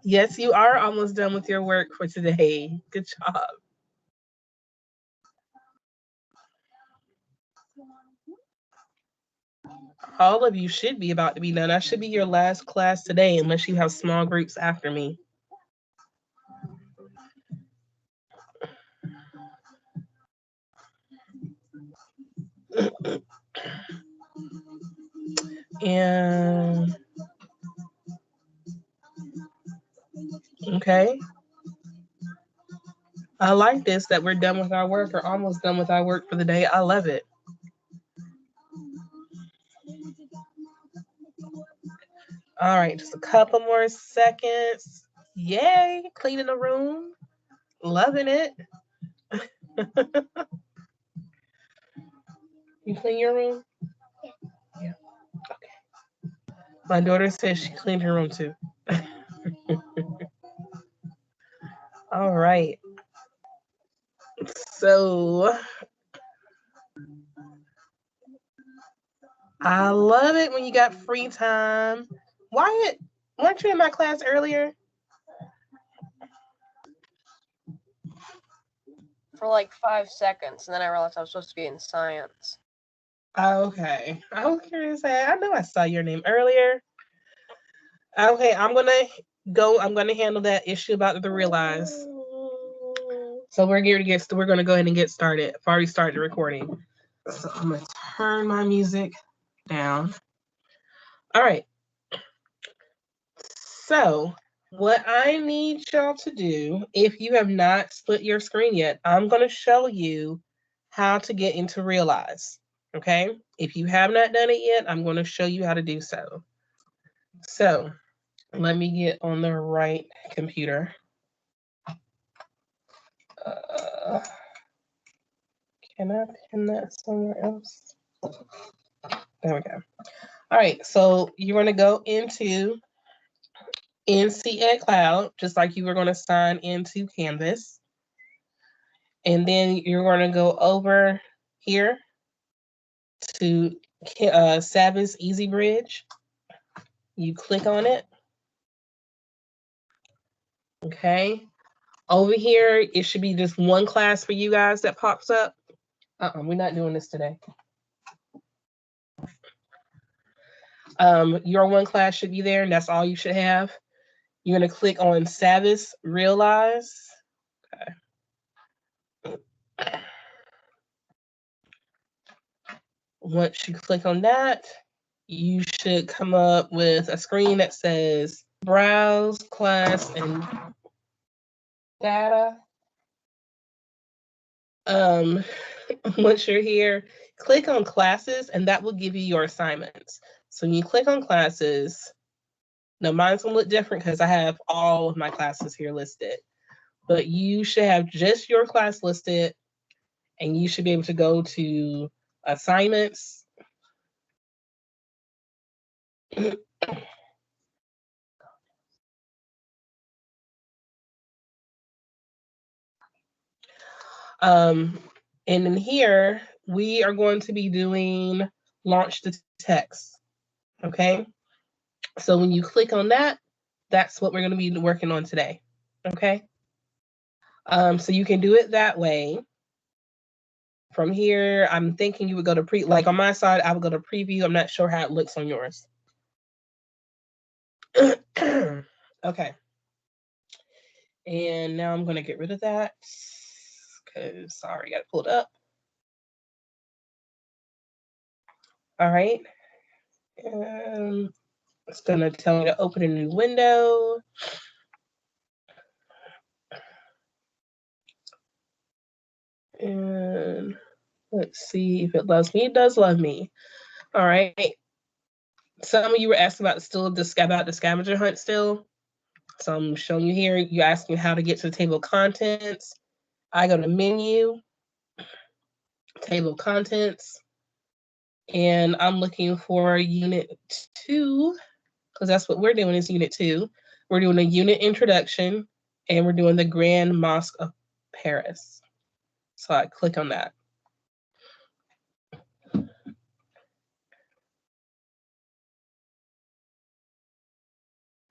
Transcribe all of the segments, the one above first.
Yes, you are almost done with your work for today. Good job. All of you should be about to be done. That should be your last class today, unless you have small groups after me. And okay, I like this that we're done with our work or almost done with our work for the day. I love it. All right, just a couple more seconds. Yay, cleaning the room. Loving it. You clean your room? Yeah. Okay. My daughter says she cleaned her room too. All right. So I love it when you got free time. Wyatt, weren't you in my class earlier? For like 5 seconds, and then I realized I was supposed to be in science. Okay. I was curious. I know I saw your name earlier. Okay, I'm gonna handle that issue about the realize. So we're gonna go ahead and get started. I've already started the recording. So I'm gonna turn my music down. All right. So what I need y'all to do, if you have not split your screen yet, I'm gonna show you how to get into Realize. Okay. If you have not done it yet, I'm gonna show you how to do so. So let me get on the right computer. Uh, can I pin that somewhere else? There we go. All right, so you're going to go into NC Ed Cloud, just like you were going to sign into Canvas. And then you're going to go over here to Savvis Easy Bridge. You click on it. Okay. Over here, it should be just one class for you guys that pops up. We're not doing this today. Your one class should be there, and that's all you should have. You're going to click on Savvis Realize. Okay. Once you click on that, you should come up with a screen that says Browse Class and Data. Um, once you're here, click on Classes, and that will give you your assignments. So when you click on Classes, now mine's gonna look different because I have all of my classes here listed, but you should have just your class listed, and you should be able to go to assignments. And in here, we are going to be doing launch the text. Okay. So when you click on that, that's what we're going to be working on today. Okay. So you can do it that way. From here, I'm thinking you would go to like on my side, I would go to preview. I'm not sure how it looks on yours. Okay. And now I'm going to get rid of that because, sorry, I got to pull it up. All right. It's going to tell me to open a new window. And let's see if it loves me. It does love me. All right. Some of you were asking about the scavenger hunt still. So I'm showing you here. You asked me how to get to the table of contents. I go to menu, table of contents, and I'm looking for unit 2, because that's what we're doing is unit 2. We're doing a unit introduction, and we're doing the Grand Mosque of Paris. So I click on that.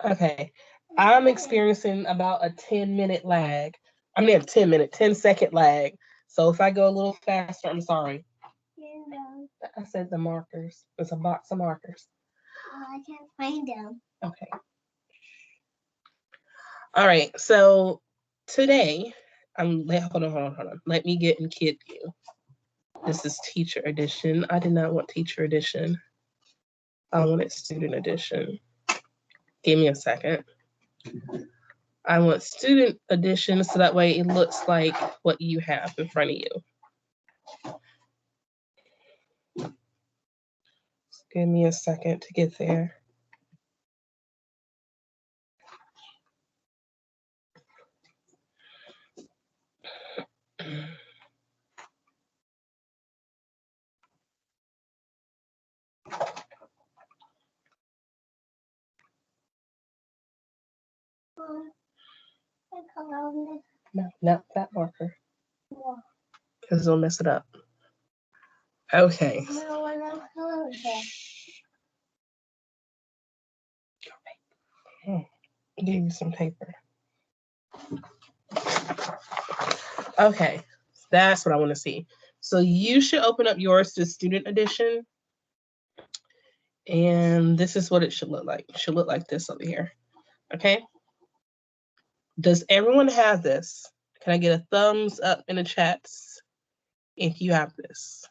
Okay. I'm experiencing about a 10-minute lag. I mean, a 10-second lag. So if I go a little faster, I'm sorry. I said the markers. It's a box of markers. I can't find them. Okay. All right. So today, hold on. Let me get in Kid View. This is Teacher Edition. I did not want Teacher Edition. I wanted Student Edition. Give me a second. I want Student Edition so that way it looks like what you have in front of you. Just give me a second to get there. No, not that marker. Because it'll mess it up. Okay. Give you some paper. Okay, that's what I want to see. So you should open up yours to Student Edition. And this is what it should look like. It should look like this over here. Okay. Does everyone have this? Can I get a thumbs up in the chats if you have this?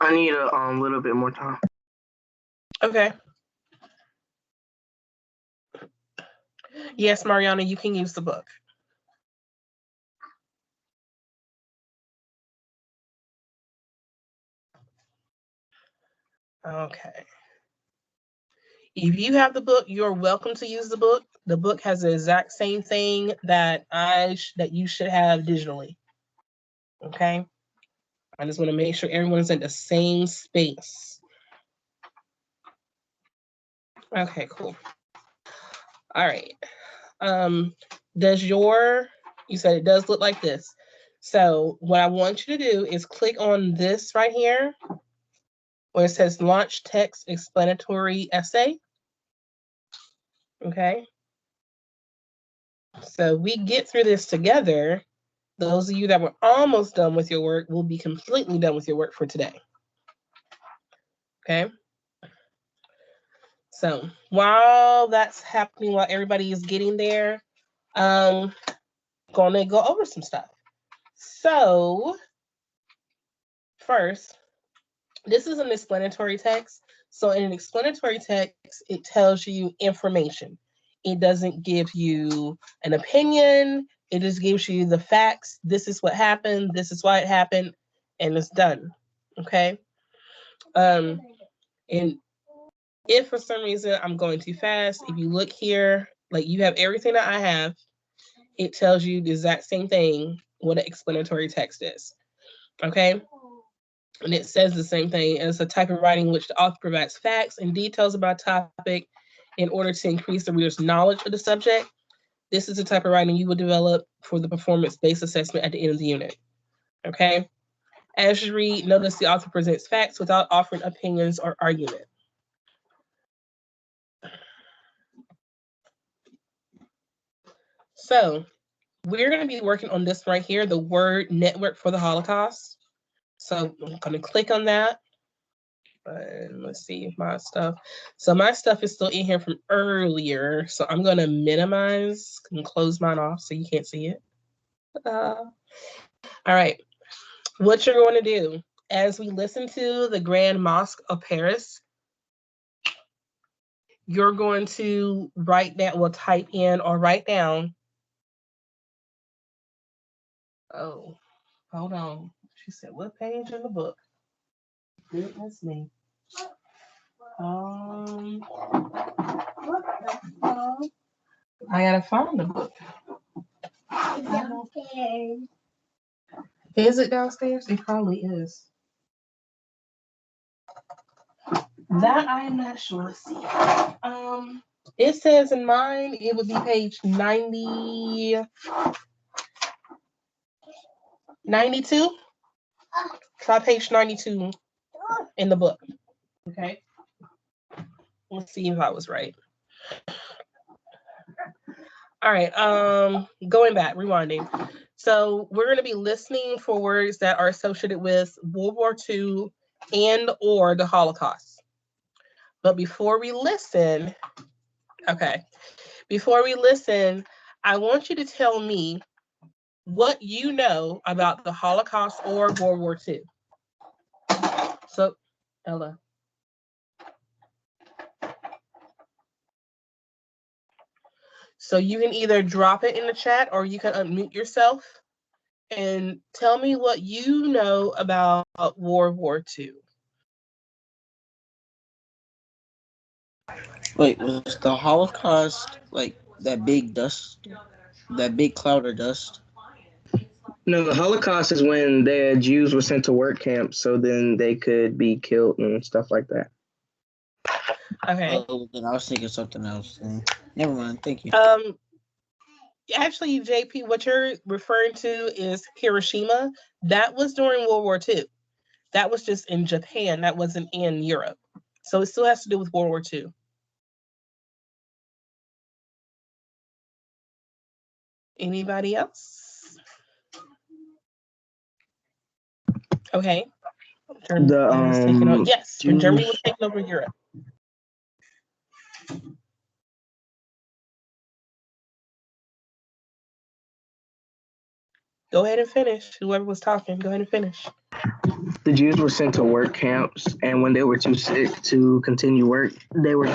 I need a little bit more time. Okay. Yes, Mariana, you can use the book. Okay. If you have the book, you're welcome to use the book. The book has the exact same thing that that you should have digitally. Okay. I just want to make sure everyone's in the same space. Okay, cool. All right. You said it does look like this. So what I want you to do is click on this right here where it says launch text explanatory essay. Okay. So we get through this together. Those of you that were almost done with your work will be completely done with your work for today. Okay. So while that's happening, while everybody is getting there, gonna go over some stuff. So first, this is an explanatory text. So in an explanatory text, it tells you information. It doesn't give you an opinion. It just gives you the facts. This is what happened. This is why it happened, and it's done. Okay. And if for some reason I'm going too fast, if you look here, like you have everything that I have, it tells you the exact same thing what an explanatory text is. Okay. And it says the same thing as a type of writing in which the author provides facts and details about a topic in order to increase the reader's knowledge of the subject. This is the type of writing you will develop for the performance-based assessment at the end of the unit. Okay. As you read, notice the author presents facts without offering opinions or argument. So we're going to be working on this right here, the word network for the Holocaust. So I'm going to click on that. And let's see my stuff. So my stuff is still in here from earlier. So I'm going to minimize and close mine off so you can't see it. All right. What you're going to do as we listen to the Grand Mosque of Paris, you're going to write down, well, type in or write down. Oh, hold on. She said, what page in the book? Goodness me. I gotta find the book. Downstairs. Is it downstairs? It probably is. That I am not sure. Let's see. It says in mine it would be page 92. Try page 92 in the book. Okay. Let's see if I was right. All right, going back, rewinding. So we're going to be listening for words that are associated with World War II and or the Holocaust. But before we listen, I want you to tell me what you know about the Holocaust or World War II. So, Ella. So you can either drop it in the chat or you can unmute yourself and tell me what you know about World War II. Wait, was the Holocaust like that big dust, that big cloud of dust? No, the Holocaust is when the Jews were sent to work camps so then they could be killed and stuff like that. Okay. Oh, then I was thinking something else. Never mind. Thank you. Actually, JP, what you're referring to is Hiroshima. That was during World War II. That was just in Japan. That wasn't in Europe. So it still has to do with World War II. Anybody else? Okay. Germany was taking over. Yes, when Germany was taking over Europe. Go ahead and finish. Whoever was talking, go ahead and finish. The Jews were sent to work camps, and when they were too sick to continue work, they were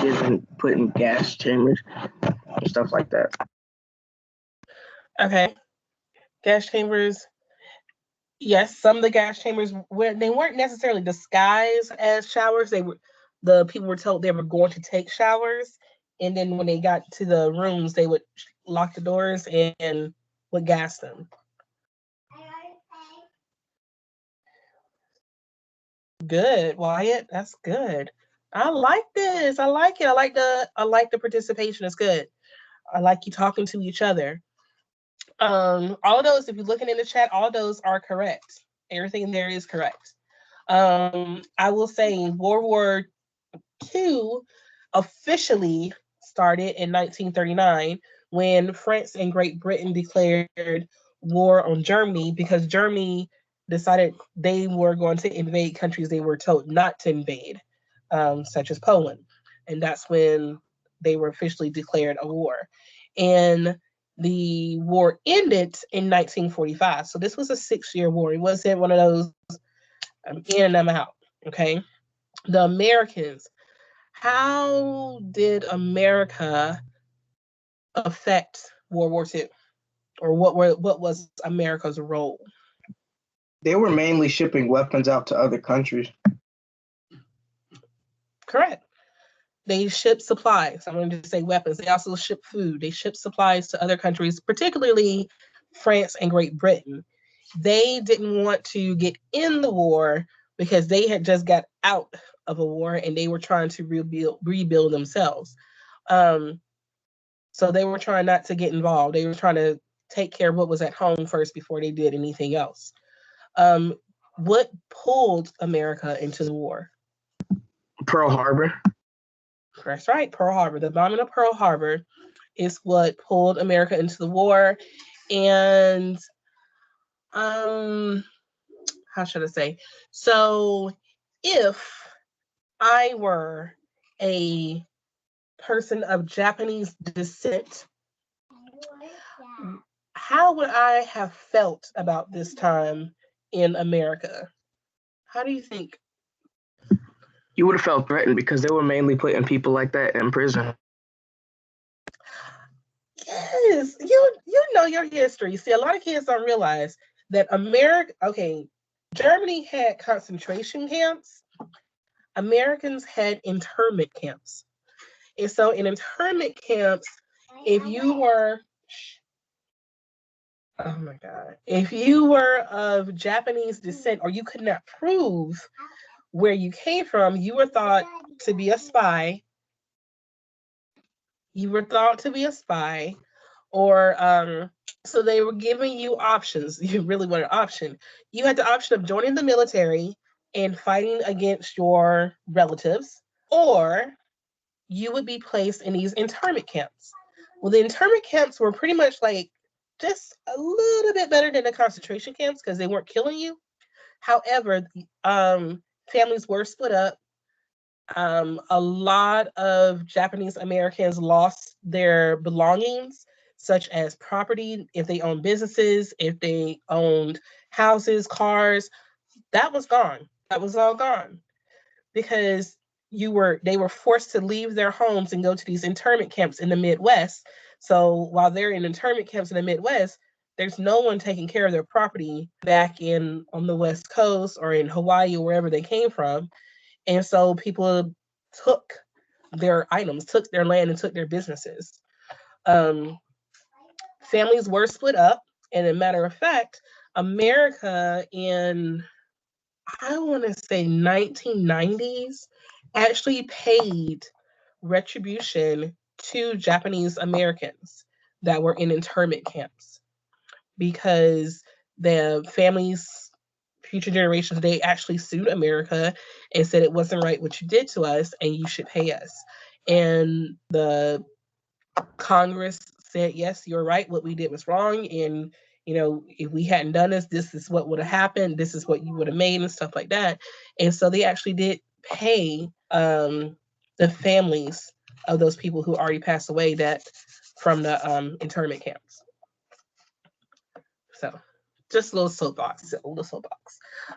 put in gas chambers and stuff like that. Okay. Gas chambers. Yes, some of the gas chambers they weren't necessarily disguised as showers. The people were told they were going to take showers, and then when they got to the rooms, they would lock the doors and would gas them. Good, Wyatt. That's good. I like this. I like it. I like the participation. It's good. I like you talking to each other. All of those, if you're looking in the chat, all of those are correct. Everything there is correct. I will say World War II officially started in 1939 when France and Great Britain declared war on Germany because Germany decided they were going to invade countries they were told not to invade, such as Poland. And that's when they were officially declared a war. And the war ended in 1945. So this was a 6-year war. It wasn't one of those, I'm in and I'm out, okay? The Americans, how did America affect World War II? Or what was America's role? They were mainly shipping weapons out to other countries. Correct. They shipped supplies. I'm going to say weapons. They also shipped food. They shipped supplies to other countries, particularly France and Great Britain. They didn't want to get in the war because they had just got out of a war and they were trying to rebuild themselves. So they were trying not to get involved. They were trying to take care of what was at home first before they did anything else. What pulled America into the war? Pearl Harbor. That's right, Pearl Harbor. The bombing of Pearl Harbor is what pulled America into the war. And how should I say? So if I were a person of Japanese descent, how would I have felt about this time in America? How do you think? You would have felt threatened because they were mainly putting people like that in prison. Yes, you know your history. See, a lot of kids don't realize that Germany had concentration camps. Americans had internment camps. And so in internment camps, if you were of Japanese descent or you could not prove where you came from, you were thought to be a spy. Or so they were giving you options. You really want an option. You had the option of joining the military and fighting against your relatives, or you would be placed in these internment camps. Well, the internment camps were pretty much like just a little bit better than the concentration camps because they weren't killing you. However, families were split up. A lot of Japanese Americans lost their belongings, such as property, if they owned businesses, if they owned houses, cars, that was gone. That was all gone because they were forced to leave their homes and go to these internment camps in the Midwest. So while they're in internment camps in the Midwest, there's no one taking care of their property back on the West Coast or in Hawaii or wherever they came from. And so people took their items, took their land, and took their businesses. Families were split up. And a matter of fact, America in, I want to say 1990s, actually paid retribution to Japanese Americans that were in internment camps because the families, future generations, they actually sued America and said it wasn't right what you did to us and you should pay us. And the Congress said, yes, you're right, what we did was wrong. And, if we hadn't done this is what would have happened. This is what you would have made and stuff like that. And so they actually did pay the families of those people who already passed away from the internment camps. So just a little soapbox.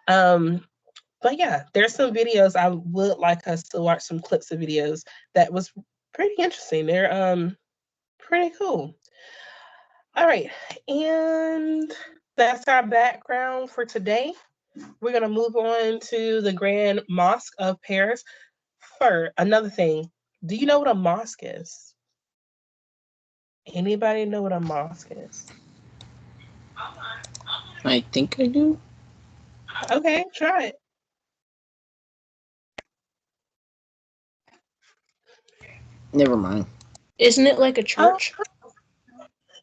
But yeah, there's some videos. I would like us to watch some clips of videos that was pretty interesting. They're pretty cool. All right, and that's our background for today. We're going to move on to the Grand Mosque of Paris. For another thing, do you know what a mosque is? Anybody know what a mosque is? I think I do. Okay, try it. Never mind. Isn't it like a church?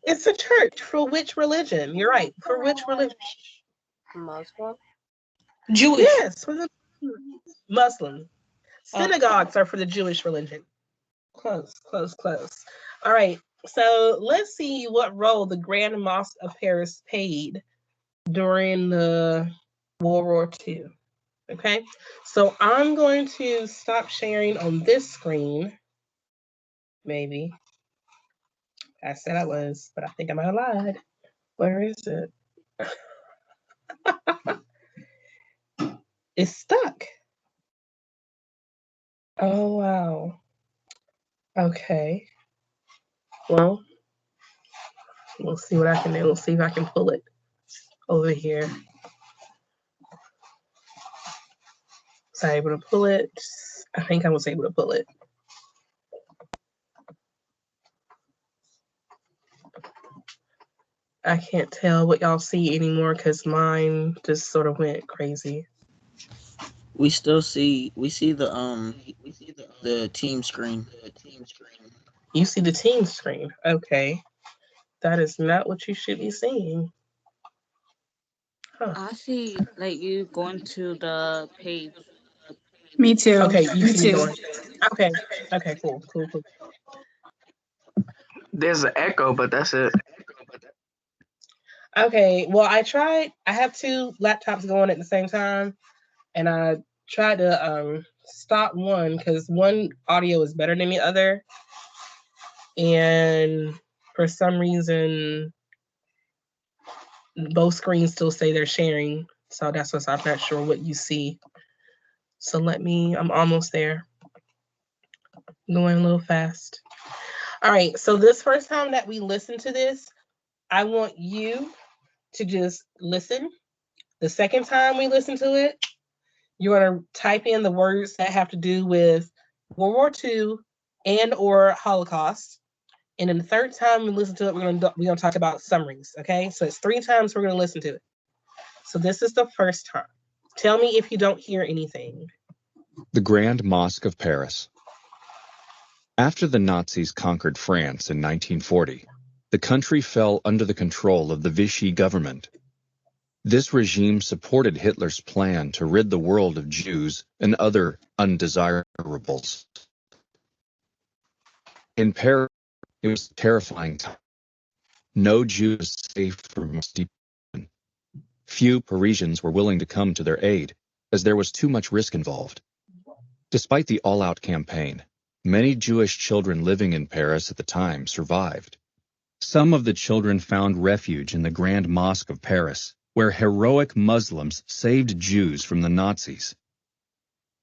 It's a church. For which religion? You're right. For which religion? Muslim? Jewish. Yes, for the Muslim. Synagogues are for the Jewish religion. Close. All right. So let's see what role the Grand Mosque of Paris played during the World War II. Okay. So I'm going to stop sharing on this screen. Maybe. I said I was, but I think I might have lied. Where is it? It's stuck. Oh, wow. Okay. Well, we'll see what I can do. We'll see if I can pull it over here. Was I able to pull it? I think I was able to pull it. I can't tell what y'all see anymore because mine just sort of went crazy. We see the team screen. You see the team screen. Okay. That is not what you should be seeing. Huh. I see like you going to the page. Me too. Okay, you Me see too. going. Okay. Okay, cool. There's an echo, but that's it. Okay, well, I have two laptops going at the same time, and I tried to stop one because one audio is better than the other, and for some reason, both screens still say they're sharing, so that's what I'm not sure what you see. So I'm almost there. Going a little fast. All right, so this first time that we listen to this, I want you to just listen. The second time we listen to it, you're going to type in the words that have to do with World War II and or Holocaust. And then the third time we listen to it, we're going to talk about summaries, okay? So it's 3 times we're going to listen to it. So this is the first time. Tell me if you don't hear anything. The Grand Mosque of Paris. After the Nazis conquered France in 1940, the country fell under the control of the Vichy government. This regime supported Hitler's plan to rid the world of Jews and other undesirables. In Paris, it was a terrifying time. No Jew was safe from deportation. Few Parisians were willing to come to their aid, as there was too much risk involved. Despite the all-out campaign, many Jewish children living in Paris at the time survived. Some of the children found refuge in the Grand Mosque of Paris, where heroic Muslims saved Jews from the Nazis.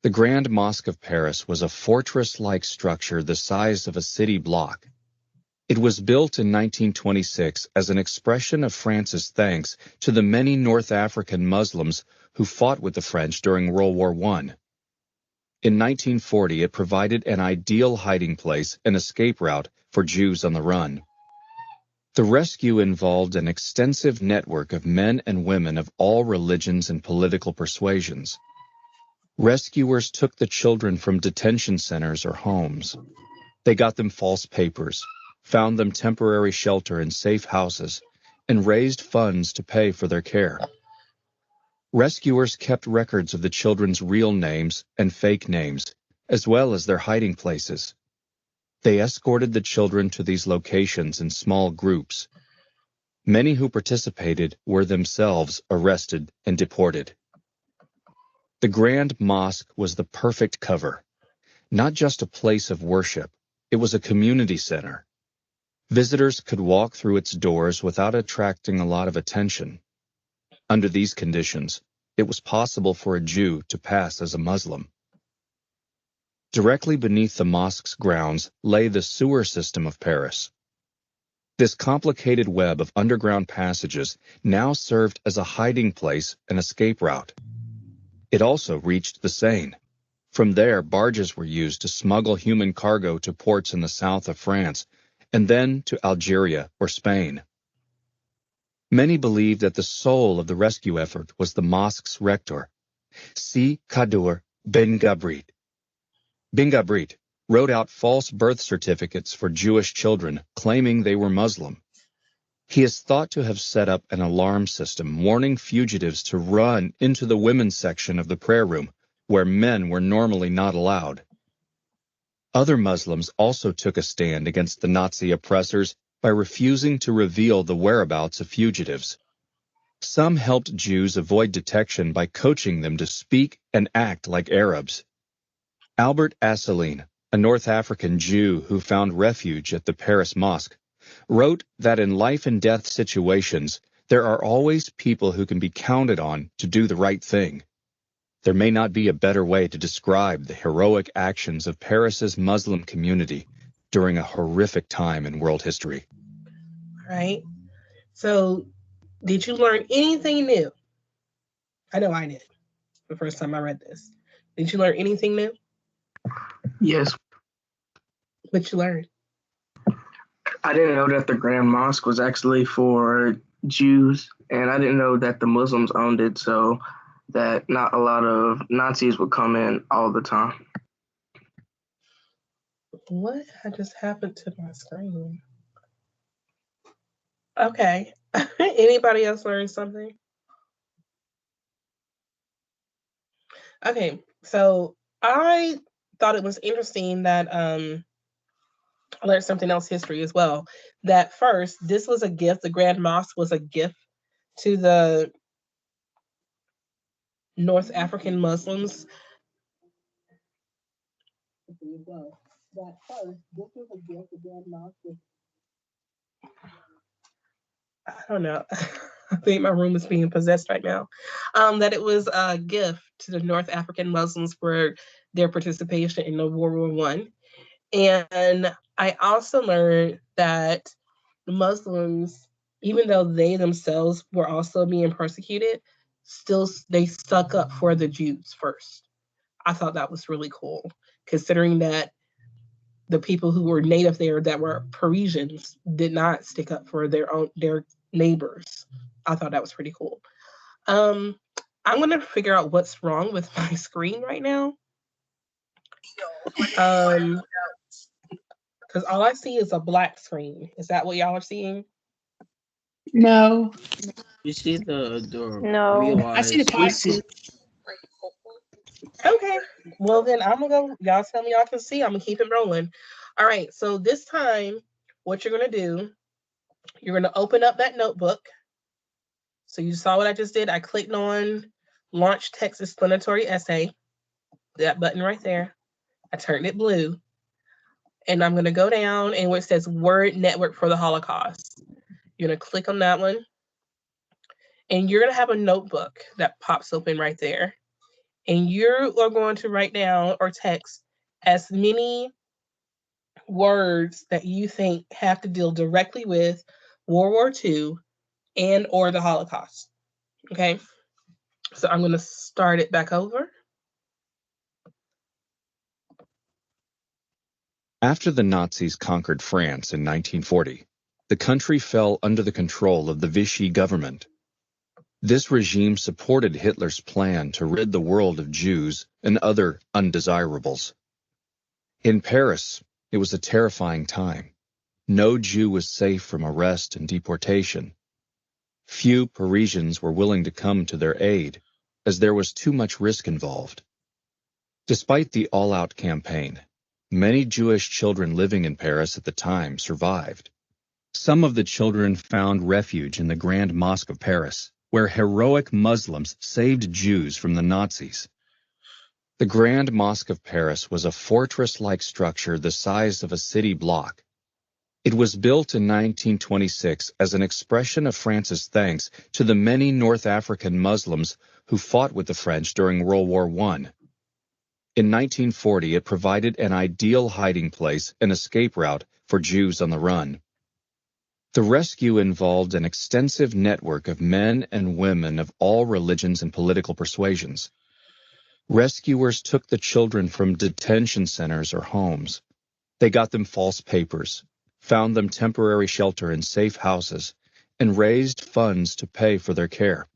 The Grand Mosque of Paris was a fortress-like structure the size of a city block. It was built in 1926 as an expression of France's thanks to the many North African Muslims who fought with the French during World War I. In 1940, it provided an ideal hiding place and escape route for Jews on the run. The rescue involved an extensive network of men and women of all religions and political persuasions. Rescuers took the children from detention centers or homes. They got them false papers, found them temporary shelter in safe houses, and raised funds to pay for their care. Rescuers kept records of the children's real names and fake names, as well as their hiding places. They escorted the children to these locations in small groups. Many who participated were themselves arrested and deported. The Grand Mosque was the perfect cover. Not just a place of worship, it was a community center. Visitors could walk through its doors without attracting a lot of attention. Under these conditions, it was possible for a Jew to pass as a Muslim. Directly beneath the mosque's grounds lay the sewer system of Paris. This complicated web of underground passages now served as a hiding place and escape route. It also reached the Seine. From there, barges were used to smuggle human cargo to ports in the south of France, and then to Algeria or Spain. Many believe that the soul of the rescue effort was the mosque's rector, Si Kadour Ben Gabrit. Ben Gabrit wrote out false birth certificates for Jewish children, claiming they were Muslim. He is thought to have set up an alarm system warning fugitives to run into the women's section of the prayer room, where men were normally not allowed. Other Muslims also took a stand against the Nazi oppressors by refusing to reveal the whereabouts of fugitives. Some helped Jews avoid detection by coaching them to speak and act like Arabs. Albert Asseline, a North African Jew who found refuge at the Paris Mosque, wrote that in life and death situations, there are always people who can be counted on to do the right thing. There may not be a better way to describe the heroic actions of Paris's Muslim community during a horrific time in world history. Right? So, did you learn anything new? I know I did the first time I read this. Did you learn anything new? Yes. What you learned? I didn't know that the Grand Mosque was actually for Jews, and I didn't know that the Muslims owned it, so that not a lot of Nazis would come in all the time. What had just happened to my screen? Okay. Anybody else learn something? Okay, so I thought it was interesting that I learned something else history as well. That first, this was a gift. The Grand Mosque was a gift to the North African Muslims. That first, this was a gift. The Grand Mosque. I don't know. I think my room is being possessed right now. That it was a gift to the North African Muslims for their participation in the World War I. And I also learned that the Muslims, even though they themselves were also being persecuted, still they stuck up for the Jews first. I thought that was really cool, considering that the people who were native there that were Parisians did not stick up for their neighbors. I thought that was pretty cool. I'm gonna figure out what's wrong with my screen right now. Because all I see is a black screen. Is that what y'all are seeing? No. You see the No. real I see the eyes. black screen. Okay. Well then I'm gonna go. Y'all tell me y'all can see. I'm gonna keep it rolling. All right, so this time, what you're going to do, you're going to open up that notebook. So you saw what I just did. I clicked on Launch Text Explanatory Essay, that button right there. I turned it blue. And I'm going to go down and where it says Word Network for the Holocaust. You're going to click on that one. And you're going to have a notebook that pops open right there. And you are going to write down or text as many words that you think have to deal directly with World War II and or the Holocaust. Okay, so I'm going to start it back over. After the Nazis conquered France in 1940, the country fell under the control of the Vichy government. This regime supported Hitler's plan to rid the world of Jews and other undesirables. In Paris, it was a terrifying time. No Jew was safe from arrest and deportation. Few Parisians were willing to come to their aid, as there was too much risk involved. Despite the all-out campaign, many Jewish children living in Paris at the time survived. Some of the children found refuge in the Grand Mosque of Paris, where heroic Muslims saved Jews from the Nazis. The Grand Mosque of Paris was a fortress-like structure the size of a city block. It was built in 1926 as an expression of France's thanks to the many North African Muslims who fought with the French during World War I. In 1940, it provided an ideal hiding place and escape route for Jews on the run. The rescue involved an extensive network of men and women of all religions and political persuasions. Rescuers took the children from detention centers or homes. They got them false papers, found them temporary shelter in safe houses, and raised funds to pay for their care.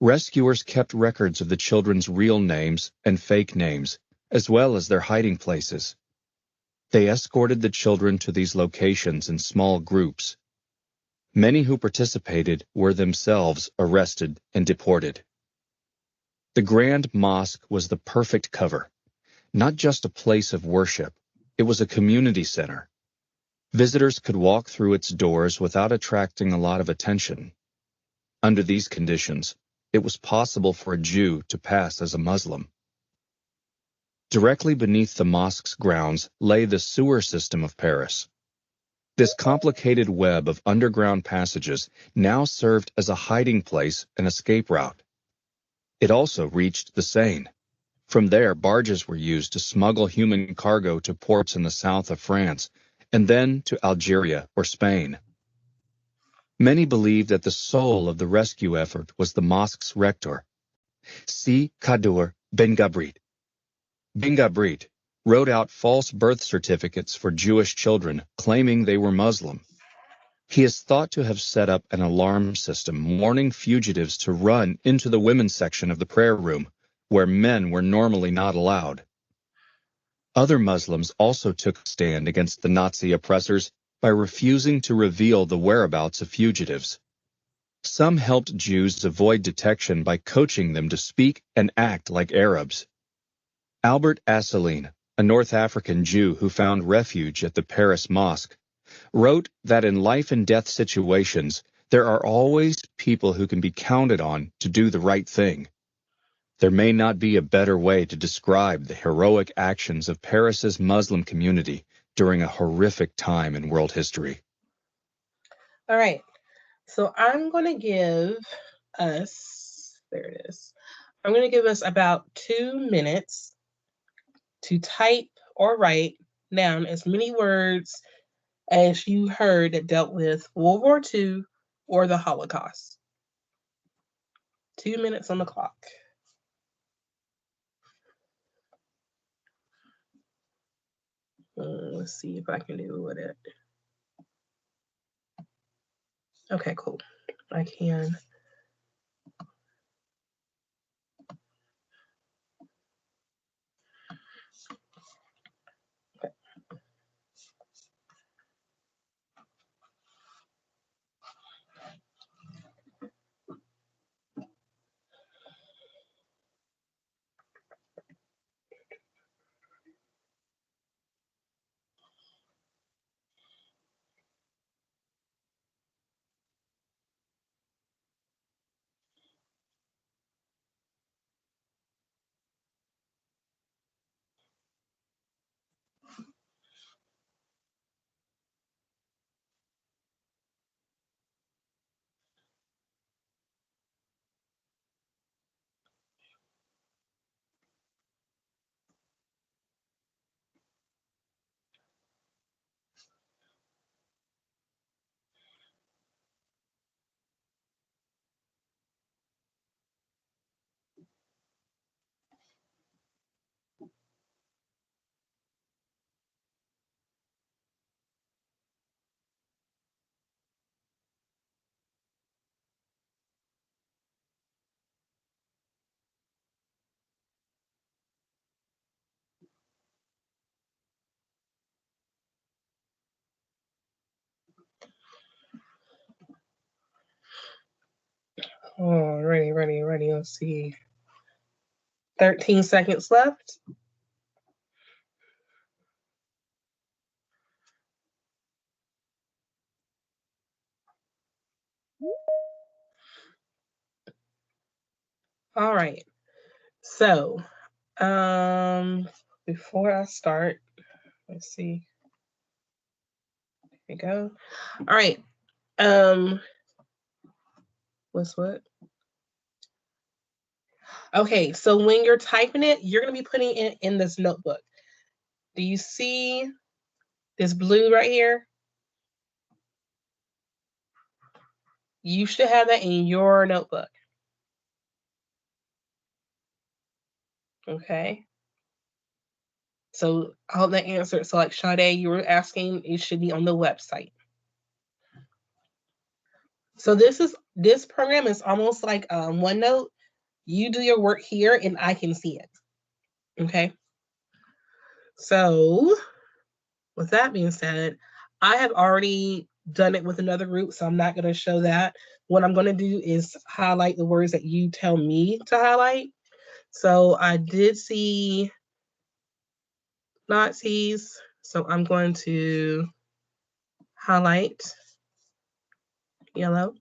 Rescuers kept records of the children's real names and fake names, as well as their hiding places. They escorted the children to these locations in small groups. Many who participated were themselves arrested and deported. The Grand Mosque was the perfect cover. Not just a place of worship, it was a community center. Visitors could walk through its doors without attracting a lot of attention. Under these conditions, it was possible for a Jew to pass as a Muslim. Directly beneath the mosque's grounds lay the sewer system of Paris. This complicated web of underground passages now served as a hiding place and escape route. It also reached the Seine. From there, barges were used to smuggle human cargo to ports in the south of France, and then to Algeria or Spain. Many believed that the soul of the rescue effort was the mosque's rector, Si Kadour Ben Gabrit. Ben Gabrit wrote out false birth certificates for Jewish children, claiming they were Muslim. He is thought to have set up an alarm system warning fugitives to run into the women's section of the prayer room, where men were normally not allowed. Other Muslims also took a stand against the Nazi oppressors by refusing to reveal the whereabouts of fugitives. Some helped Jews avoid detection by coaching them to speak and act like Arabs. Albert Asseline, a North African Jew who found refuge at the Paris Mosque, wrote that in life and death situations, there are always people who can be counted on to do the right thing. There may not be a better way to describe the heroic actions of Paris's Muslim community during a horrific time in world history. All right, so I'm going to give us, there it is, I'm going to give us about 2 minutes to type or write down as many words as you heard that dealt with World War II or the Holocaust. 2 minutes on the clock. Let's see if I can do it. Okay, cool. I can. Okay. Oh, ready. Let's see. 13 seconds left. All right. So, before I start, let's see. There we go. All right. What's what? Okay, so when you're typing it, you're gonna be putting it in this notebook. Do you see this blue right here? You should have that in your notebook. Okay. So I hope that answered. So like Sade, you were asking, it should be on the website. So this program is almost like OneNote. You do your work here and I can see it. Okay. So with that being said, I have already done it with another group, so I'm not going to show that. What I'm going to do is highlight the words that you tell me to highlight. So I did see Nazis, so I'm going to highlight yellow.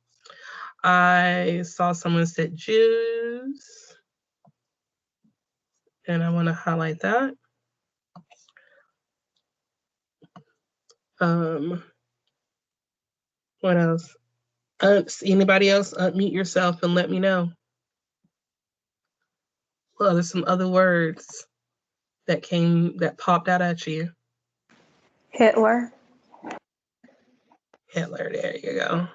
I saw someone said Jews, and I want to highlight that. What else? Anybody else unmute yourself and let me know. Well, there's some other words that popped out at you. Hitler. Hitler, there you go.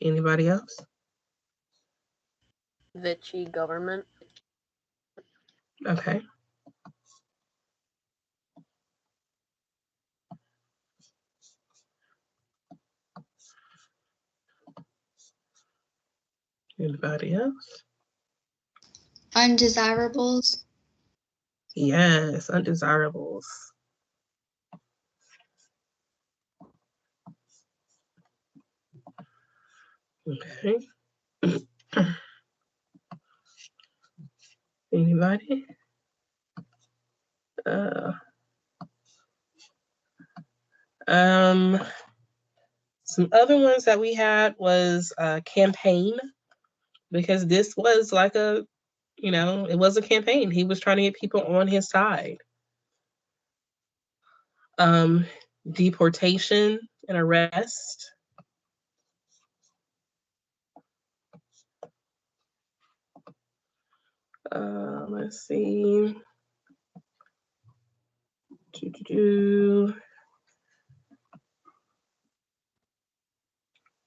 Anybody else? Vichy government. Okay. Anybody else? Undesirables. Yes, undesirables. Okay. Anybody? Some other ones that we had was campaign, because this was like it was a campaign. He was trying to get people on his side. Deportation and arrest. Let's see.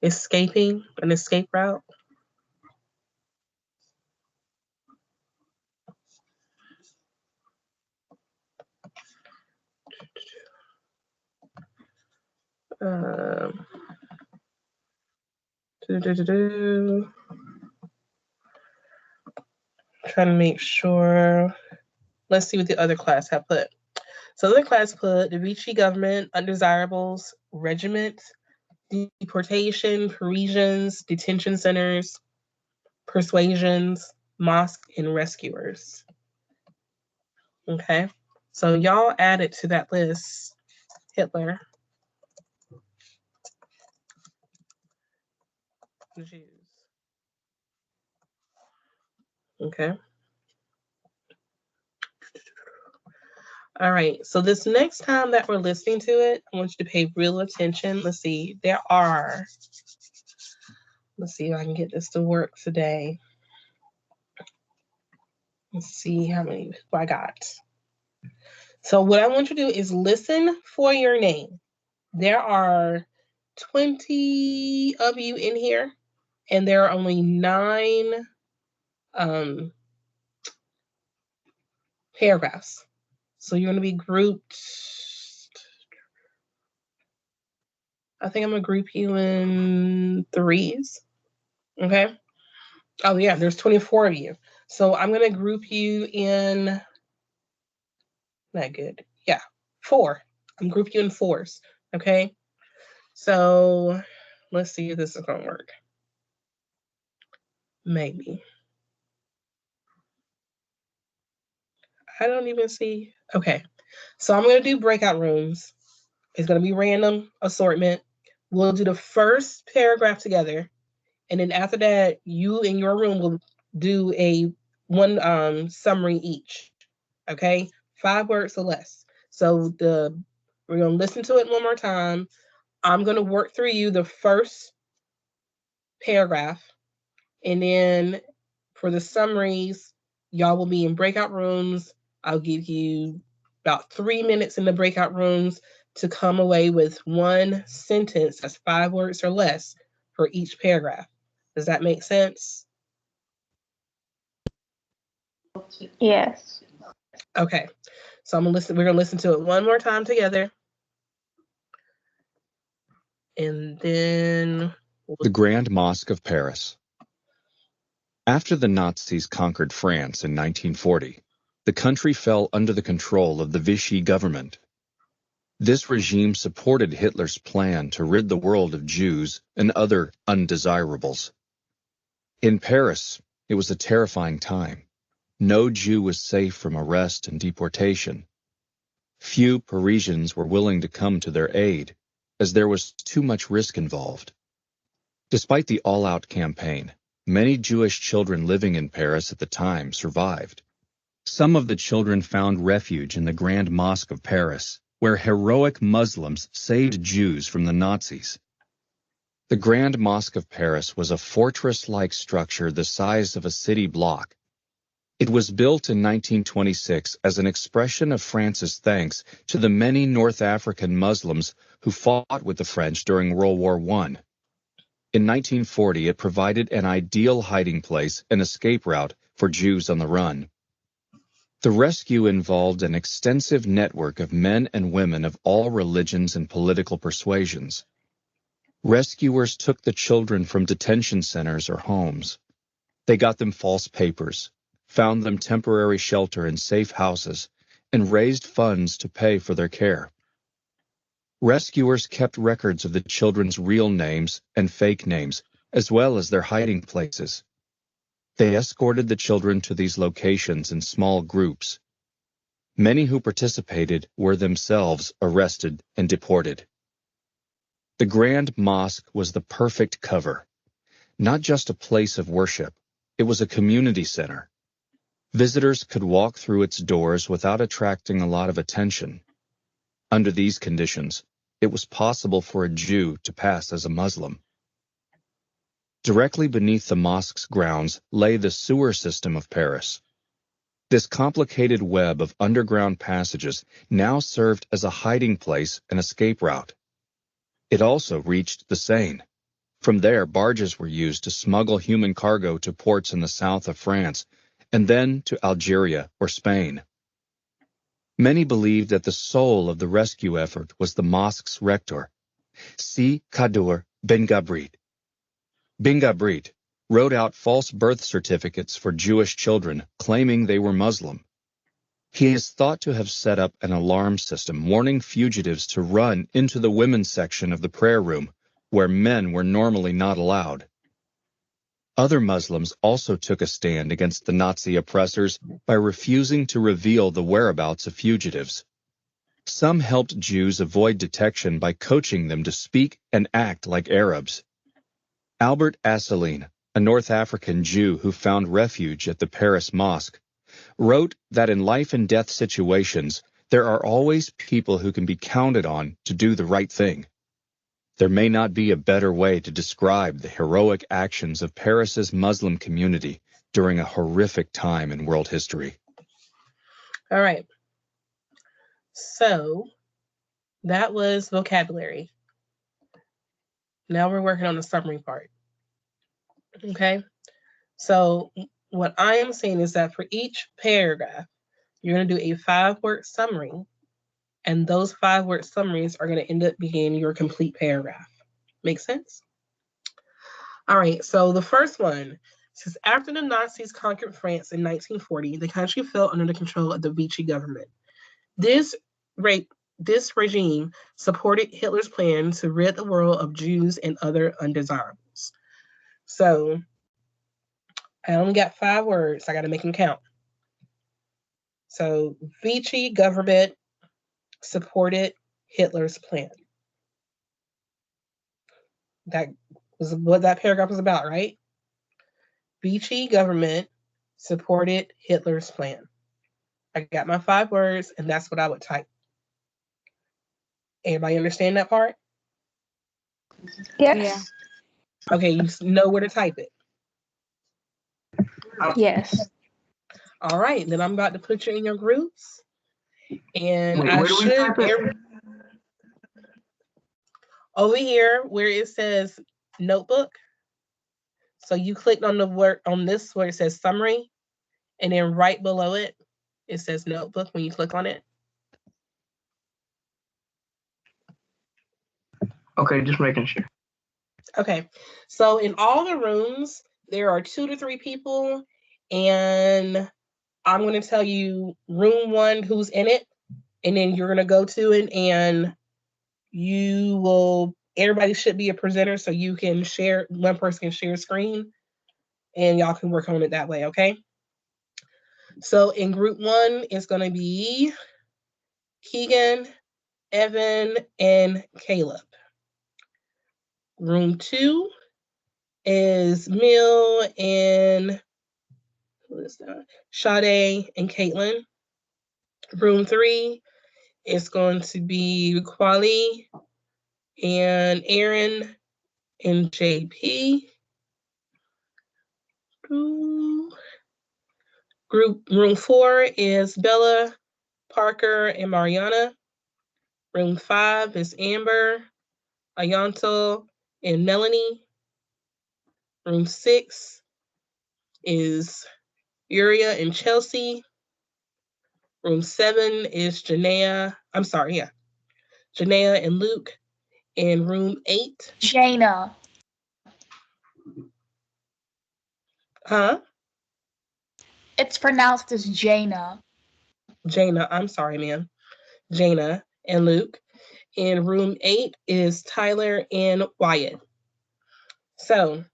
Escaping, an escape route. Trying to make sure. Let's see what the other class have put. So the other class put the Vichy government, undesirables, regiment, deportation, Parisians, detention centers, persuasions, mosque, and rescuers. Okay, so y'all added to that list Hitler, Jews. Okay. All right, so this next time that we're listening to it, I want you to pay real attention. Let's see, let's see if I can get this to work today. Let's see how many I got. So what I want you to do is listen for your name. There are 20 of you in here, and there are only 9 paragraphs. So you're going to be grouped. I think I'm going to group you in 3s. Okay. Oh, yeah, there's 24 of you. So I'm going to group you in, not good. Yeah, 4. I'm grouping you in 4s. Okay. So let's see if this is gonna work. Maybe. I don't even see. Okay. So I'm gonna do breakout rooms. It's gonna be random assortment. We'll do the first paragraph together. And then after that, you in your room will do a one summary each. Okay? 5 words or less. So we're gonna listen to it one more time. I'm gonna work through you the first paragraph, and then for the summaries, y'all will be in breakout rooms. I'll give you about 3 minutes in the breakout rooms to come away with one sentence that's 5 words or less for each paragraph. Does that make sense? Yes. Okay. So we're gonna listen to it one more time together. And then The Grand Mosque of Paris. After the Nazis conquered France in 1940, the country fell under the control of the Vichy government. This regime supported Hitler's plan to rid the world of Jews and other undesirables. In Paris, it was a terrifying time. No Jew was safe from arrest and deportation. Few Parisians were willing to come to their aid, as there was too much risk involved. Despite the all-out campaign, many Jewish children living in Paris at the time survived. Some of the children found refuge in the Grand Mosque of Paris, where heroic Muslims saved Jews from the Nazis. The Grand Mosque of Paris was a fortress-like structure the size of a city block. It was built in 1926 as an expression of France's thanks to the many North African Muslims who fought with the French during World War I. In 1940, it provided an ideal hiding place and escape route for Jews on the run. The rescue involved an extensive network of men and women of all religions and political persuasions. Rescuers took the children from detention centers or homes. They got them false papers, found them temporary shelter in safe houses, and raised funds to pay for their care. Rescuers kept records of the children's real names and fake names, as well as their hiding places. They escorted the children to these locations in small groups. Many who participated were themselves arrested and deported. The Grand Mosque was the perfect cover. Not just a place of worship, it was a community center. Visitors could walk through its doors without attracting a lot of attention. Under these conditions, it was possible for a Jew to pass as a Muslim. Directly beneath the mosque's grounds lay the sewer system of Paris. This complicated web of underground passages now served as a hiding place and escape route. It also reached the Seine. From there, barges were used to smuggle human cargo to ports in the south of France, and then to Algeria or Spain. Many believed that the soul of the rescue effort was the mosque's rector, Si Kadour Ben Gabrit. Ben Gabrit wrote out false birth certificates for Jewish children, claiming they were Muslim. He is thought to have set up an alarm system warning fugitives to run into the women's section of the prayer room, where men were normally not allowed. Other Muslims also took a stand against the Nazi oppressors by refusing to reveal the whereabouts of fugitives. Some helped Jews avoid detection by coaching them to speak and act like Arabs. Albert Asseline, a North African Jew who found refuge at the Paris Mosque, wrote that in life and death situations, there are always people who can be counted on to do the right thing. There may not be a better way to describe the heroic actions of Paris's Muslim community during a horrific time in world history. all right. So that was vocabulary. Now we're working on the summary part. Okay. So what I am saying is that for each paragraph, you're going to do a 5-word summary, and those 5-word summaries are going to end up being your complete paragraph. Make sense? All right. So the first one says, after the Nazis conquered France in 1940, the country fell under the control of the Vichy government. This this regime supported Hitler's plan to rid the world of Jews and other undesirables. So I only got 5 words. I got to make them count. So Vichy government supported Hitler's plan. That was what that paragraph was about, right? Vichy government supported Hitler's plan. I got my 5 words, and that's what I would type. Everybody understand that part? Yes. Okay, you know where to type it. Yes. All right, then I'm about to put you in your groups. And Wait, I where do we should type it? over here where it says notebook. So you clicked on the word on this where it says summary, and then right below it, it says notebook when you click on it. Okay, just making sure. Okay, so in all the rooms, there are 2 to 3 people, and I'm going to tell you room 1 who's in it, and then you're going to go to it, and everybody should be a presenter, so you can share, one person can share a screen, and y'all can work on it that way, okay? So in group 1, it's going to be Keegan, Evan, and Caleb. Room 2 is Mill and Sade and Caitlin. Room 3 is going to be Quali and Aaron and JP. Room 4 is Bella, Parker, and Mariana. Room 5 is Amber, Ayanto, and Melanie. Room 6 is Uria and Chelsea. Room 7 is Janaea and Luke. And room 8. Jaina. Huh? It's pronounced as Jaina. Jaina, I'm sorry, ma'am. Jaina and Luke. And room 8 is Tyler and Wyatt. So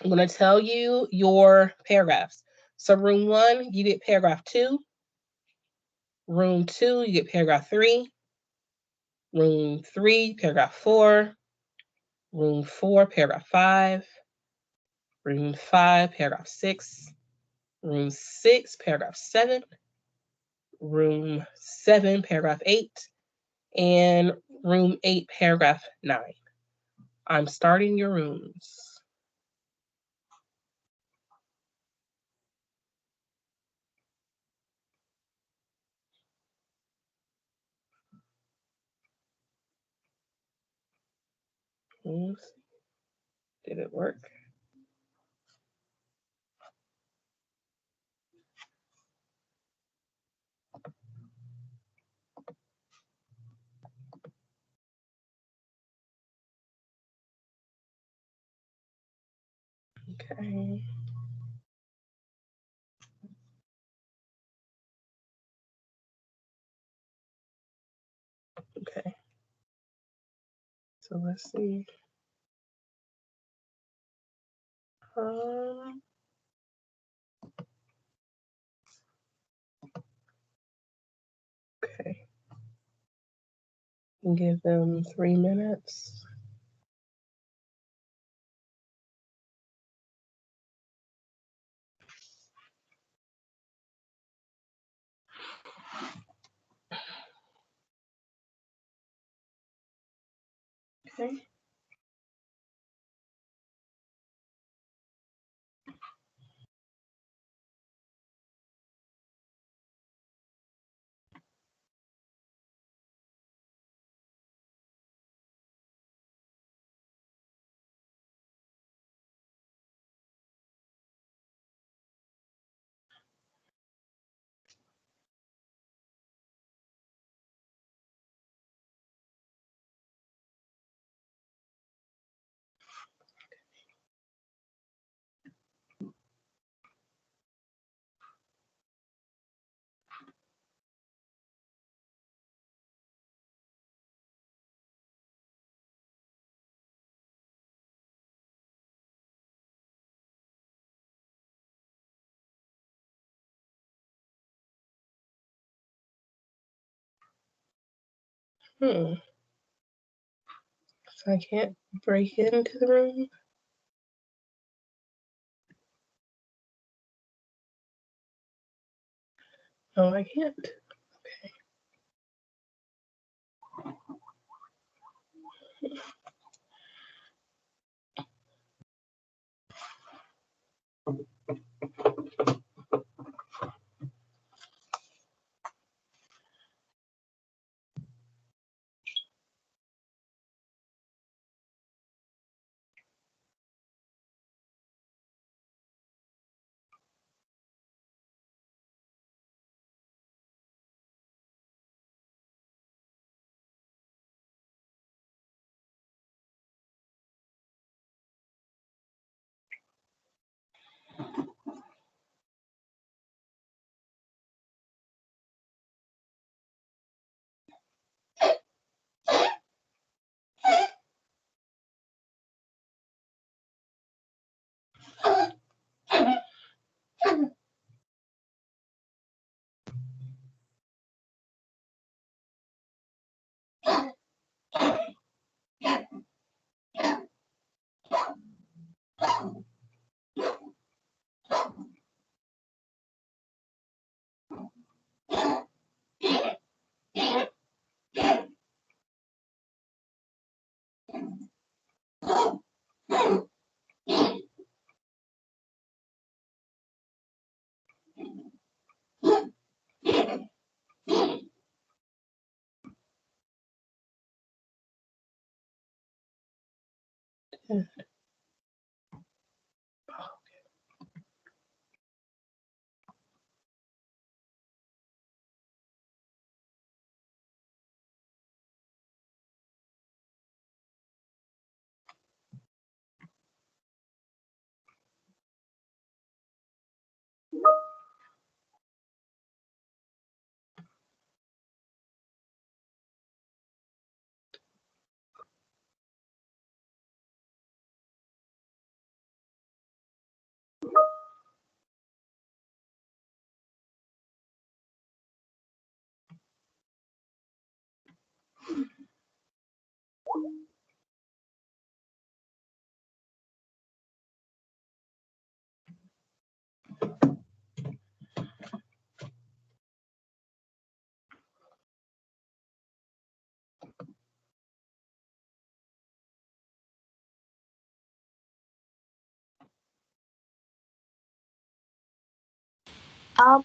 I'm going to tell you your paragraphs. So room 1, you get paragraph 2. Room 2, you get paragraph 3. Room 3, paragraph 4. Room 4, paragraph 5. Room 5, paragraph 6. Room 6, paragraph 7. Room 7, paragraph 8. And room 8, paragraph 9. I'm starting your rooms. Let's see. Did it work? Okay. Okay. So let's see. Okay. Give them 3 minutes. Okay. So I can't break into the room. Oh, I can't.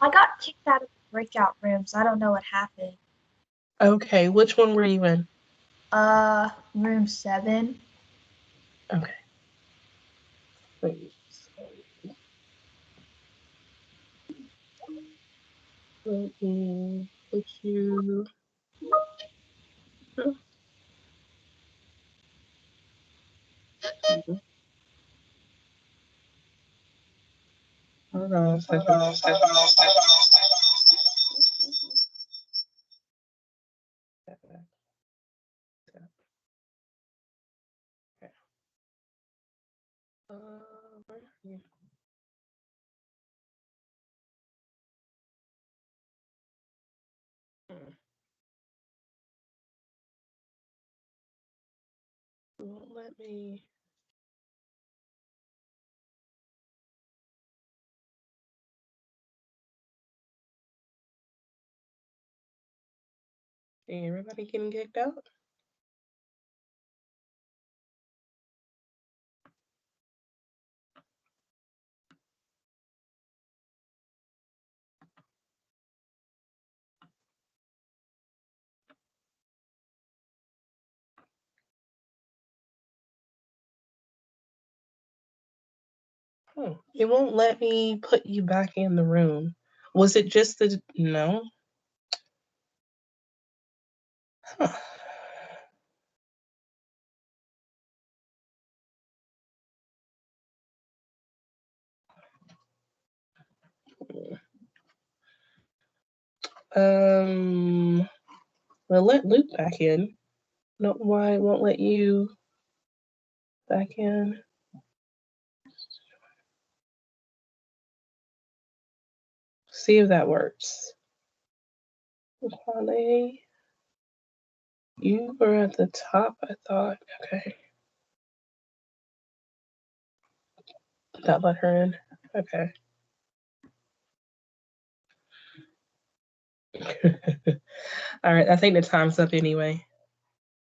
I got kicked out of the breakout room, so I don't know what happened. Okay, which one were you in? Room 7. Okay. Wait, let me put you. Hold on a second. Where are you? It won't let me. Everybody getting kicked out? It won't let me put you back in the room. Was it just the no? Huh. Well, let Luke back in. No, why it won't let you back in? See if that works. Quale. You were at the top, I thought. Okay. That let her in. Okay. All right. I think the time's up anyway.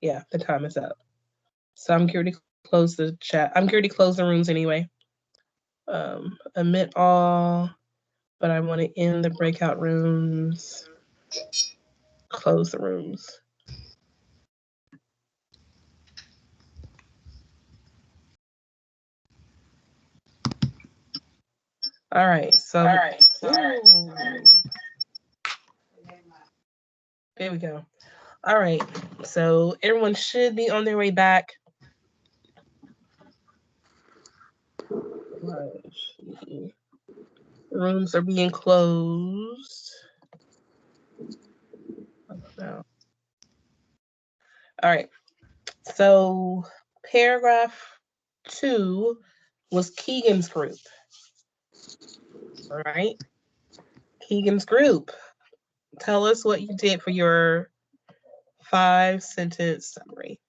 Yeah, the time is up. So I'm going to close the chat. I'm going to close the rooms anyway. Admit all, but I want to end the breakout rooms. Close the rooms. All right. So there we go. All right. So everyone should be on their way back. Rooms are being closed. All right. So paragraph 2 was Keegan's group. All right. Keegan's group. Tell us what you did for your 5-sentence summary.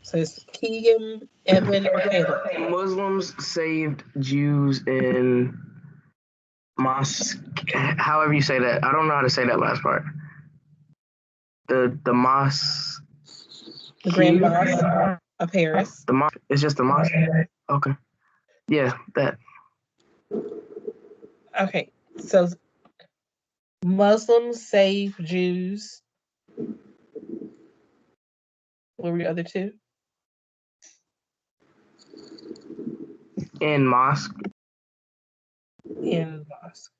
So it's Keegan, Edwin, or Caleb. Muslims saved Jews in mosque. However you say that. I don't know how to say that last part. The mosque. The Grand Mosque of Paris. The mosque. It's just the mosque. Okay. Yeah, that. Okay. So Muslims save Jews. What were the other two? In mosque. In mosque.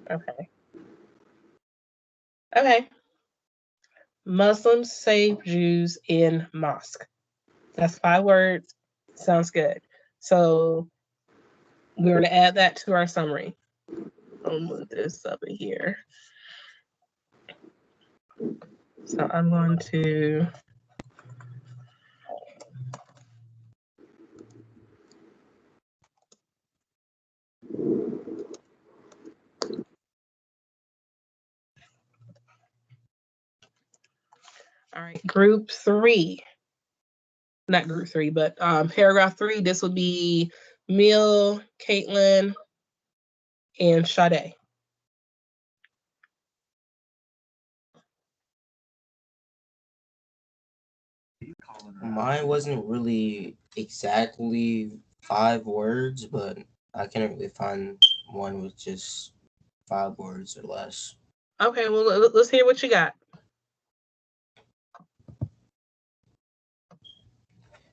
Okay. Okay. Muslims save Jews in mosque. That's 5 words. Sounds good. So we're going to add that to our summary. I'll move this up here. So I'm going to all right, group 3. Not group 3, but paragraph 3. This would be Mill, Caitlin, and Sade. Mine wasn't really exactly 5 words, but I couldn't really find one with just 5 words or less. Okay, well, let's hear what you got.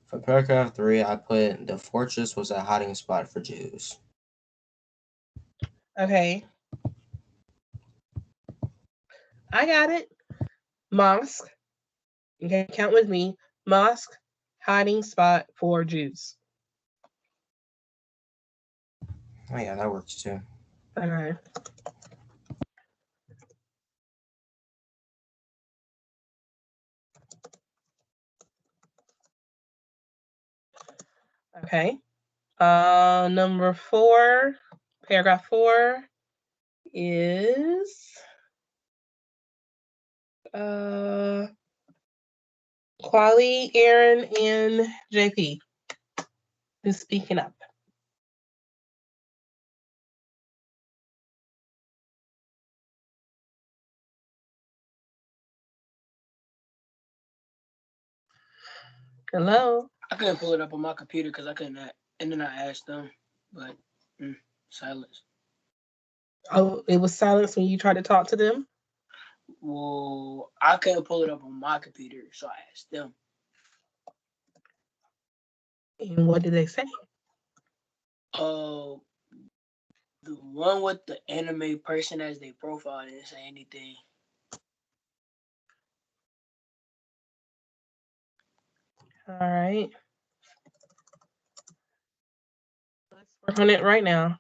For paragraph 3, I put the fortress was a hiding spot for Jews. Okay. I got it. Mosque. Okay, count with me. Mosque, hiding spot for Jews. Oh yeah, that works too. Okay. Okay. Number 4, paragraph 4 is Quali, Aaron, and JP. Who's speaking up? Hello? I couldn't pull it up on my computer because I couldn't, and then I asked them, but silence. Oh, it was silence when you tried to talk to them? Well, I couldn't pull it up on my computer, so I asked them. And what did they say? The one with the anime person as their profile didn't say anything. All right. Let's work on it right now.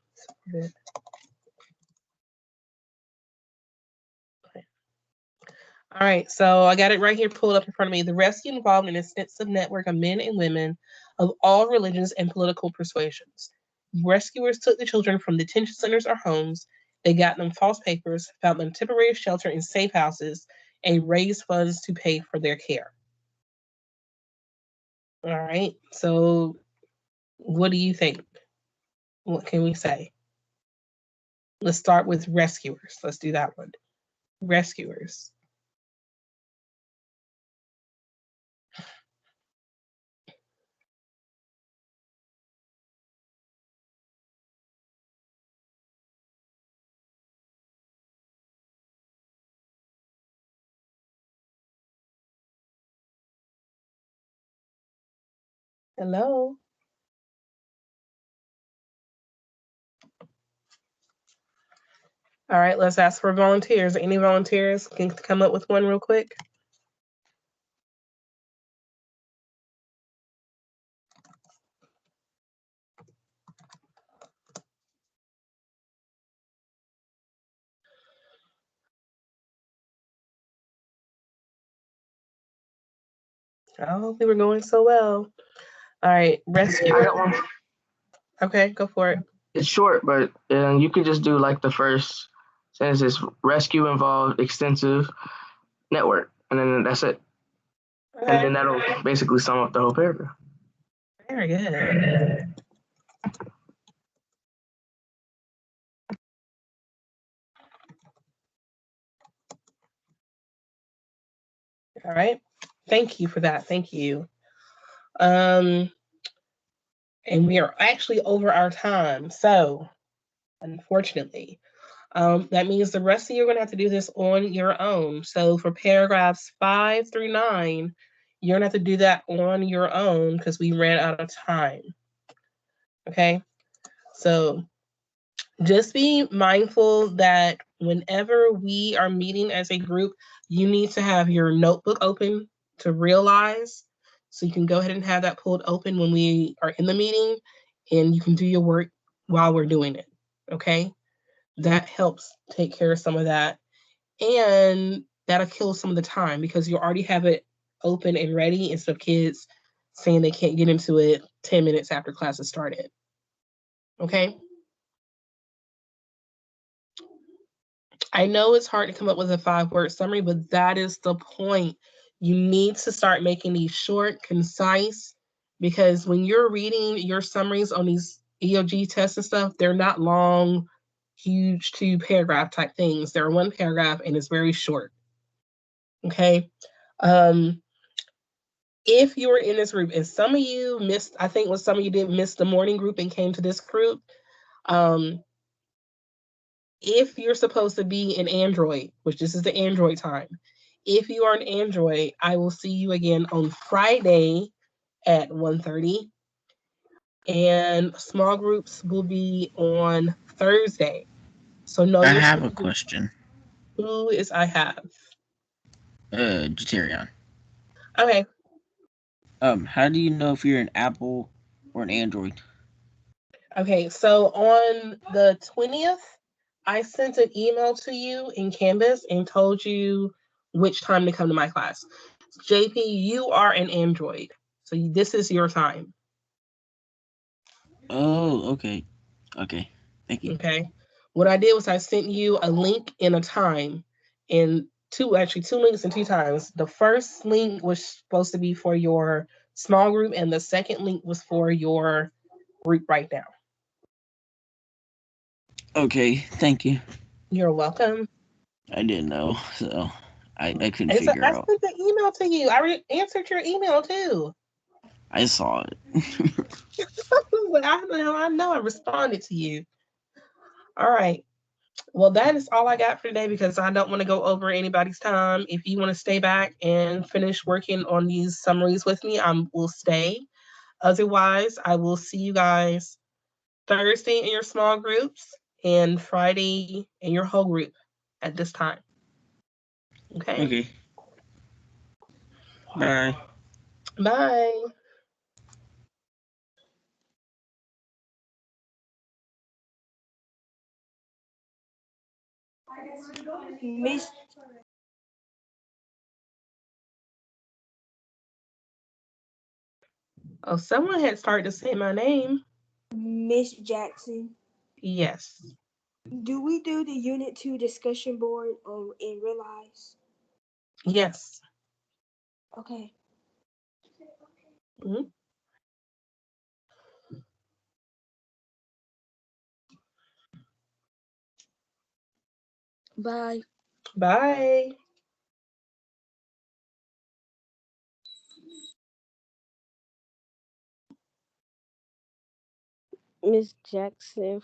All right, so I got it right here pulled up in front of me. The rescue involved an extensive network of men and women of all religions and political persuasions. Rescuers took the children from detention centers or homes. They got them false papers, found them temporary shelter in safe houses, and raised funds to pay for their care. All right, so what do you think? What can we say? Let's start with rescuers. Let's do that one. Rescuers. Hello. All right, let's ask for volunteers. Any volunteers can come up with one real quick? Oh, we were going so well. All right, rescue. I got one. Okay, go for it. It's short, but you could just do like the first sentence is rescue involved extensive network, and then that's it. Okay. And then that'll basically sum up the whole paragraph. Very good. All right. Thank you for that. Thank you. And we are actually over our time. So, unfortunately, that means the rest of you are going to have to do this on your own. So, for paragraphs 5 through 9, you're going to have to do that on your own because we ran out of time. Okay. So, just be mindful that whenever we are meeting as a group, you need to have your notebook open to realize. So you can go ahead and have that pulled open when we are in the meeting, and you can do your work while we're doing it. Okay? That helps take care of some of that. And that'll kill some of the time because you already have it open and ready instead of kids saying they can't get into it 10 minutes after class has started. Okay? I know it's hard to come up with a 5-word summary, but that is the point. You need to start making these short, concise, because when you're reading your summaries on these EOG tests and stuff, they're not long, huge 2-paragraph type things. They're 1 paragraph and it's very short. Okay. If you were in this group and some of you missed, I think what some of you did miss the morning group and came to this group, if you're supposed to be an Android, which this is the Android time, if you are an Android, I will see you again on Friday at 1:30. And small groups will be on Thursday. So know I your have a question. Who is I have? Jaterion. Okay. How do you know if you're an Apple or an Android? Okay, so on the 20th, I sent an email to you in Canvas and told you which time to come to my class. JP, you are an Android, so this is your time. Oh, okay. Okay, thank you. Okay. What I did was I sent you a link and a time, and two links and 2 times. The first link was supposed to be for your small group, and the second link was for your group right now. Okay, thank you. You're welcome. I didn't know, so I couldn't figure out. I sent the email to you. I answered your email too. I saw it. I know I responded to you. All right. Well, that is all I got for today because I don't want to go over anybody's time. If you want to stay back and finish working on these summaries with me, I will stay. Otherwise, I will see you guys Thursday in your small groups and Friday in your whole group at this time. Okay. Okay. Bye. Bye. Miss Oh, someone had started to say my name. Miss Jackson, Yes. do we do the Unit 2 discussion board in Realize? Yes. Okay. Mhm. Bye. Bye. Miss Jackson,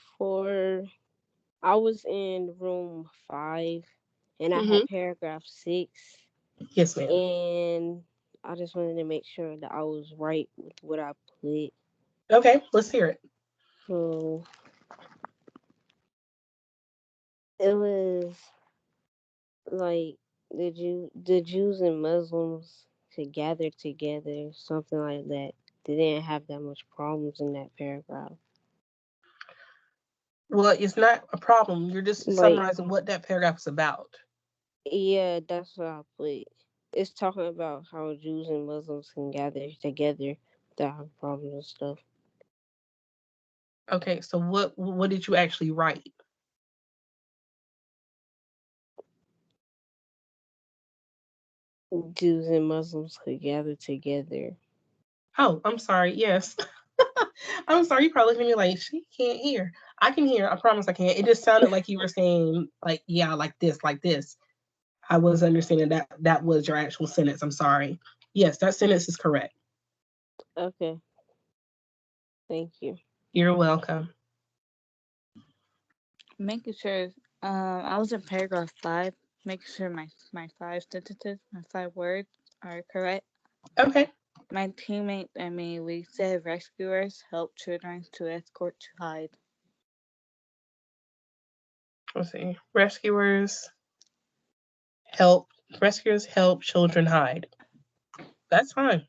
I was in room 5 and I had paragraph 6, Yes, ma'am. and I just wanted to make sure that I was right with what I put. Okay, let's hear it. So it was like the Jews and Muslims could gather together, something like that. They didn't have that much problems in that paragraph. Well, it's not a problem. You're just Like, summarizing what that paragraph is about. yeah, that's what I put. It's talking about how Jews and Muslims can gather together without having problems and stuff. Okay, so what did you actually write? Jews and Muslims could gather together. Oh, I'm sorry. Yes. I'm sorry. You probably looking at me like she can't hear. I can hear. I promise I can. It just sounded like you were saying like, yeah, like this, like this. I was understanding that that was your actual sentence. I'm sorry. Yes, that sentence is correct. Okay. Thank you. You're welcome. Making sure. I was in paragraph 5. Making sure my 5 sentences, my 5 words are correct. Okay. My teammate and me, we said rescuers help children to escort to hide. Let's see. Rescuers help children hide. That's fine.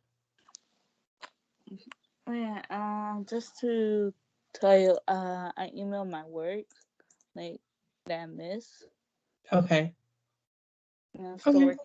Oh, yeah. Just to tell you, I emailed my work, like that I missed. Okay. And I'm still Okay. working